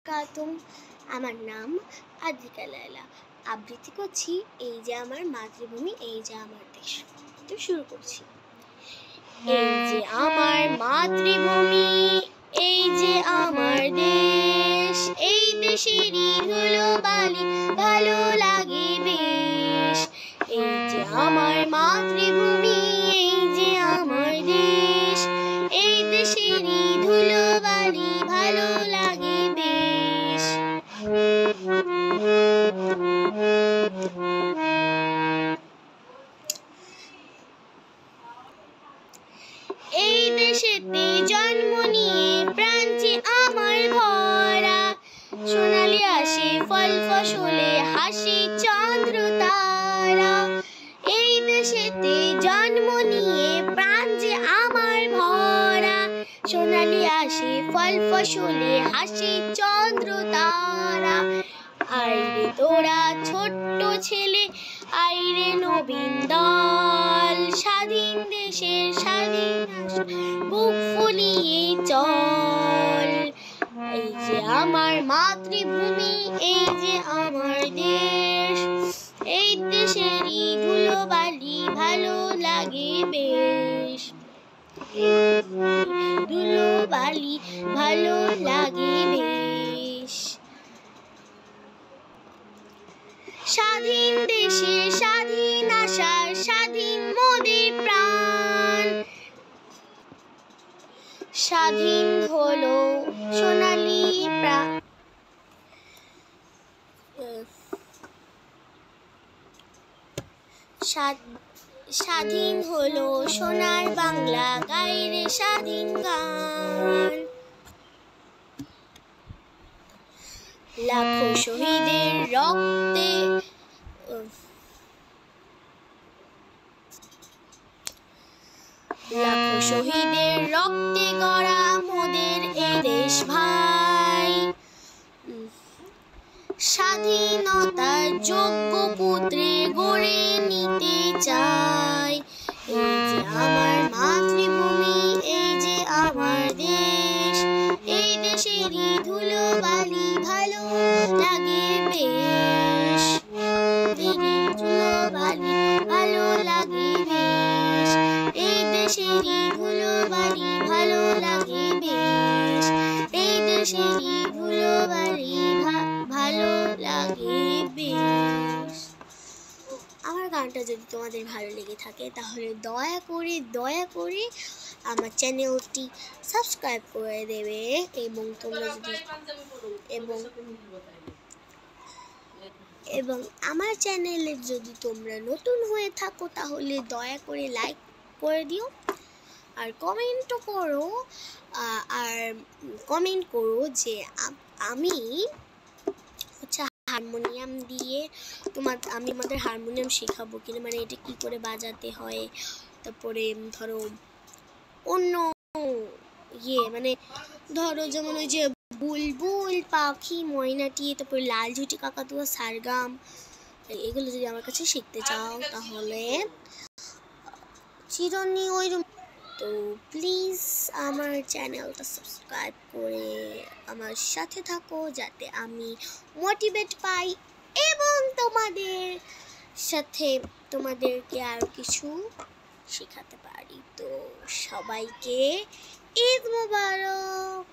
কাতুম। আমার নাম আদ্রিকা লায়লা। আবৃত্তি করছি এই যে আমার মাতৃভূমি, এই যে আমার দেশ। তো শুরু করছি। এই যে আমার মাতৃভূমি, এই যে আমার দেশ, এই দেশেরই ধুলোবালি ভালো লাগে বেশ। এই যে আমার মাতৃভূমি, এই যে আমার দেশ, এই দেশেরই ধুলোবালি ভালো লাগে বেশ। এই দেশেতে জন্ম নিয়ে প্রাণ যে আমার ভরা, সোনালি আসে ফল ফসলে হাসি চন্দ্র তারা। এই দেশেতে জন্ম নিয়ে প্রাণ যে আমার ভরা, সোনালি আসে ফল ফসলে হাসি চন্দ্র তারা। আইরে তোরা ছোট্ট ছেলে, আইরে নবীন দল, স্বাধীন দেশের স্বাধীন বুক ফুলিয়ে চল। এই যে আমার মাতৃভূমি, এই যে আমার দেশ, এই দেশেরই ধুলোবালি ভালো লাগে বেশ। ধুলোবালি ভালো লাগে বেশ। স্বাধীন দেশে স্বাধীন আশার স্বাধীন মোদের প্রাণ, স্বাধীন হলো সোনালি প্রাণ। স্বাধীন হলো সোনার বাংলা, গাইরে স্বাধীন গান। লাখো শহীদের রক্তে, লাখো শহীদের রক্তে গড়া মোদের এদেশ ভাই, স্বাধীনতার যোগ্য পুত্রে গড়ে নিতে চাই। এই যে আমার মাতৃভূমি, এই যে আমার দেশ, এই দেশেরই ধুলোবালি ভালো লাগে বেশ। ধুলোবালি ভালো লাগে বেশ, এই দেশেরই ধুলোবালি ভালো লাগে বেশ, এই দেশেরই ধুলোবালি ভালো লাগে বেশ। আমার গানটা যদি তোমাদের ভালো লেগে থাকে তাহলে দয়া করে আমার চ্যানেলটি সাবস্ক্রাইব করে দেবে। এবং তোমরা যদি এবং আমার চ্যানেলে যদি তোমরা নতুন হয়ে থাকো তাহলে দয়া করে লাইক করে দিও, আর কমেন্ট করো যে আমি হারমোনিয়াম দিয়ে আমি আমাদের হারমোনিয়াম শেখাবো কিনা, মানে এটা কি করে বাজাতে হয়। তারপরে ধরো অন্য মানে ধরো যেমন ওই যে বুলবুল পাখি, ময়নাটি, তারপরে লাল ঝুটি কাকাতুয়া, সারগাম, এগুলো যদি আমার কাছে শিখতে চাও তাহলে চিরনি ওই। তো প্লিজ আমার চ্যানেলটা সাবস্ক্রাইব করে আমার সাথে থাকো, যাতে আমি মোটিভেট পাই এবং তোমাদেরকে আরো কিছু শেখাতে পারি। তো সবাইকে ঈদ মোবারক।